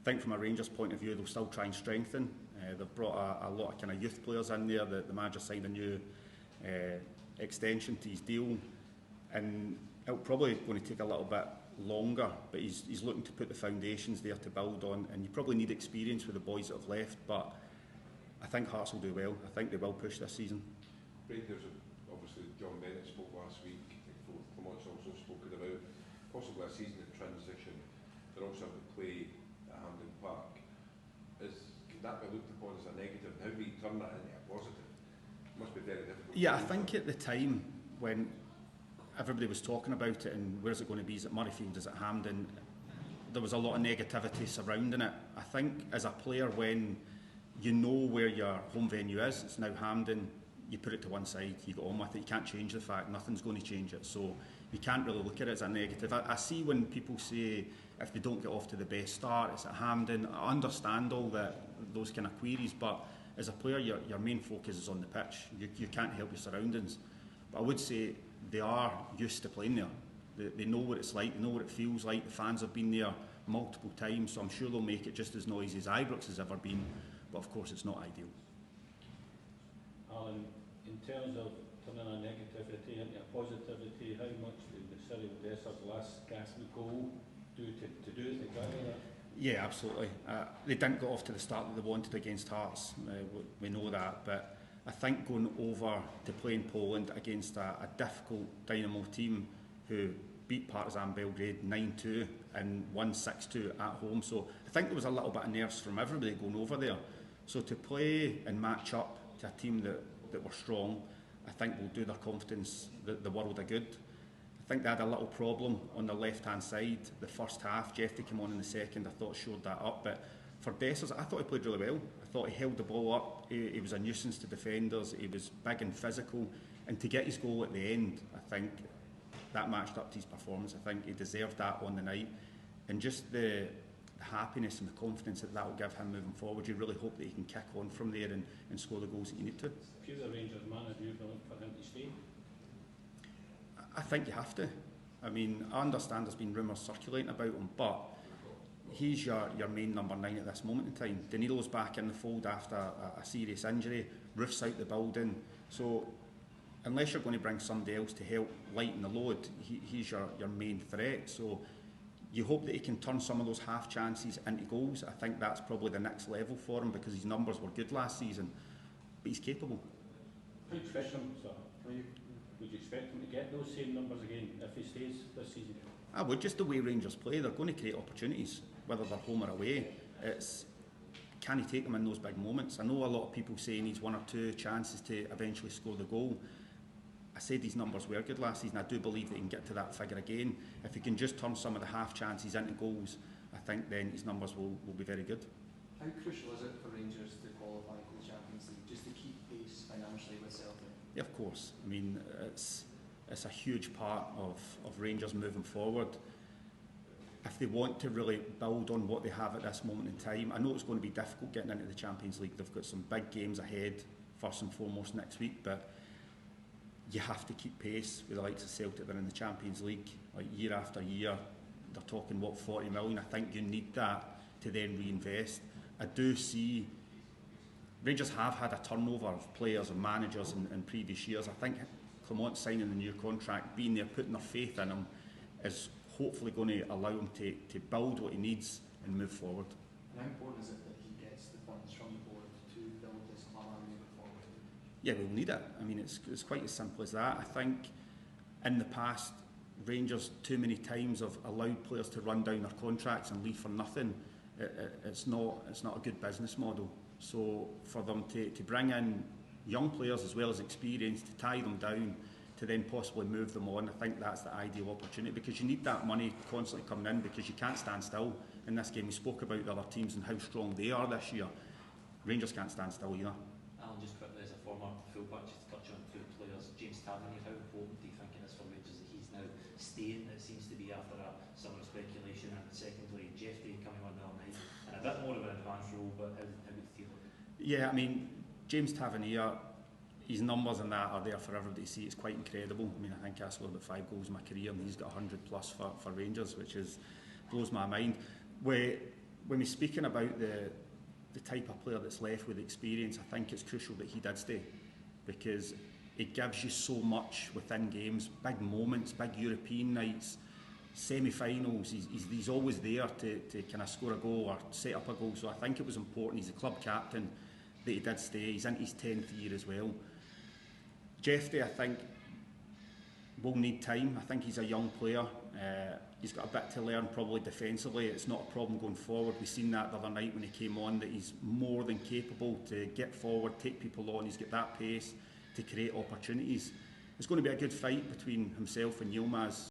think from a Rangers point of view, they'll still try and strengthen. They've brought a lot of kind of youth players in there. The manager signed a new extension to his deal, and it'll probably going to take a little bit longer, but he's looking to put the foundations there to build on, and you probably need experience with the boys that have left, but I think Hearts will do well. I think they will push this season. Rangers, obviously John Bennett spoke last week, Clement's also spoken about possibly a season of transition. They're also having to play at Hampden Park. Can that be looked upon as a negative? How do we turn that into a positive? It must be very difficult. Yeah, I think at the time when everybody was talking about it and where's it going to be, is it Murrayfield, is it Hampden, there was a lot of negativity surrounding it. I think as a player, when you know where your home venue is, it's now Hampden, you put it to one side, you go on with it, you can't change the fact, nothing's going to change it, so you can't really look at it as a negative. I see when people say if they don't get off to the best start, it's at Hampden. I understand all those kind of queries, but as a player, your main focus is on the pitch. You can't help your surroundings. But I would say they are used to playing there. They know what it's like, they know what it feels like. The fans have been there multiple times, so I'm sure they'll make it just as noisy as Ibrox has ever been, but of course it's not ideal. Alan, in terms of turning a negativity into a positivity, how much did the Cyril Dessers' last ghastly goal do to do exactly that? Yeah, absolutely. They didn't get off to the start that they wanted against Hearts, we know that, but I think going over to play in Poland against a difficult Dynamo team who beat Partizan Belgrade 9-2 and won 6-2 at home, so I think there was a little bit of nerves from everybody going over there. So to play and match up to a team that were strong, I think will do their confidence the world of good. I think they had a little problem on the left-hand side the first half. Jefte came on in the second, I thought showed that up, but for Dessers, I thought he played really well. I thought he held the ball up, he was a nuisance to defenders, he was big and physical, and to get his goal at the end, I think that matched up to his performance. I think he deserved that on the night, and just the happiness and the confidence that will give him moving forward. You really hope that he can kick on from there and score the goals that you need to. If you're the Rangers manager, you'd look for him to stay? I think you have to. I mean, I understand there's been rumours circulating about him, but he's your main number 9 at this moment in time. Danilo's back in the fold after a serious injury, Roof's out the building, so unless you're going to bring somebody else to help lighten the load, he's your main threat. So you hope that he can turn some of those half chances into goals. I think that's probably the next level for him because his numbers were good last season, but he's capable. Would you expect him, would you expect him to get those same numbers again if he stays this season? I would. Just the way Rangers play, they're going to create opportunities, whether they're home or away. It's can he take them in those big moments? I know a lot of people say he needs 1 or 2 chances to eventually score the goal. I said these numbers were good last season. I do believe that he can get to that figure again. If he can just turn some of the half chances into goals, I think then his numbers will be very good. How crucial is it for Rangers to qualify for the Champions League, just to keep pace financially with Celtic? Yeah, of course. I mean, it's a huge part of Rangers moving forward. If they want to really build on what they have at this moment in time, I know it's going to be difficult getting into the Champions League. They've got some big games ahead, first and foremost next week, but you have to keep pace with the likes of Celtic that are in the Champions League like year after year. They're talking 40 million. I think you need that to then reinvest. I do see Rangers have had a turnover of players and managers in previous years. I think Clement signing the new contract, being there, putting their faith in him, is hopefully going to allow him to build what he needs and move forward. And how important is it that he gets the funds from the board to build this plan moving forward? Yeah, we'll need it. I mean, it's quite as simple as that. I think in the past, Rangers too many times have allowed players to run down their contracts and leave for nothing. It's not a good business model. So for them to bring in young players as well as experience, to tie them down, to then possibly move them on, I think that's the ideal opportunity, because you need that money constantly coming in, because you can't stand still in this game. We spoke about the other teams and how strong they are this year. Rangers can't stand still either. Alan, just quickly, as a former fullback, just to touch on 2 players, James Tavernier, how important do you think it is for Rangers that he's now staying, it seems to be, after a summer speculation, and secondly, Jefte coming on the other night, and a bit more of an advanced role, but how would you feel? Yeah, I mean, James Tavernier, his numbers and that are there for everybody to see. It's quite incredible. I mean, I think I scored about 5 goals in my career, and he's got 100 plus for Rangers, which blows my mind. when we're speaking about the type of player that's left with experience, I think it's crucial that he did stay, because it gives you so much within games, big moments, big European nights, semi-finals. He's always there to kind of score a goal or set up a goal. So I think it was important. He's the club captain, that he did stay. He's into his 10th year as well. Jefte, I think, will need time. I think he's a young player. He's got a bit to learn probably defensively. It's not a problem going forward. We've seen that the other night when he came on, that he's more than capable to get forward, take people on. He's got that pace to create opportunities. It's going to be a good fight between himself and Yilmaz.